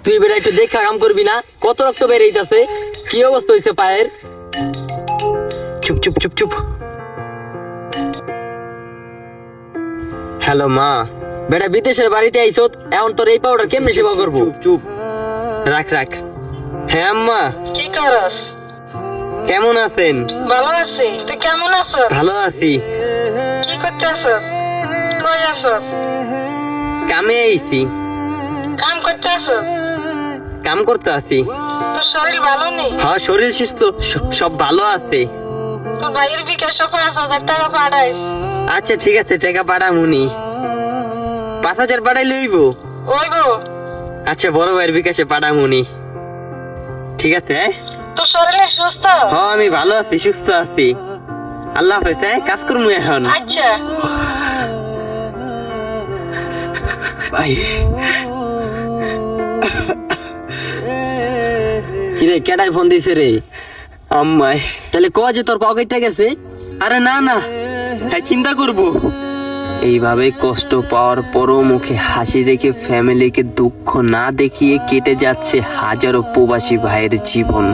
তুই বেটা একটু দেখা কাম করবি না? কত রক্ত বেরিয়েছে, কি অবস্থা হয়েছে পায়ের? চুপ চুপ চুপ চুপ। হ্যালো মা। বেটা বিদেশের বাড়িতে আইসো, এখন তোর এই পাউডার কেমনে সেবা করবো? চুপ চুপ, রাখ রাখ। হ্যাঁ আম্মা, কি করস? কেমন আছেন? ভালো আছি, তুই কেমন আছো? ভালো আছি। কি করতে আছো? কই আছো? কামে আইছি। কাম করতে আছো? কাম করতে আছি। তোর শরীর ভালো নেই? হ্যাঁ শরীর সুস্থ, সব ভালো আছে। তোর ভাইয়ের বিকাশে 5,000 টাকা পাঠাইস। আচ্ছা ঠিক আছে, টাকা পাঠামুনি। 5,000 পাঠাই লইব? ওইবো। আচ্ছা বড় ভাইয়ের বিকাশে পাঠামুনি। ঠিক আছে। তোর শরীর সুস্থ? হ্যাঁ আমি ভালো আছি, সুস্থ আছি। আল্লাহ হাফেজ। কাজ করবো এখন। আচ্ছা। ভাই কিরে কেডাই ফোন দিছে রে? আম্মাই। তাহলে ক যে তোর পকেটটা গেছে? আরে না না, হ্যাঁ চিন্তা করব। এইভাবে কষ্ট পাওয়ার পরও মুখে হাসি রেখে ফ্যামিলিকে দুঃখ না দেখিয়ে কেটে যাচ্ছে হাজারো প্রবাসী ভাইয়ের জীবন।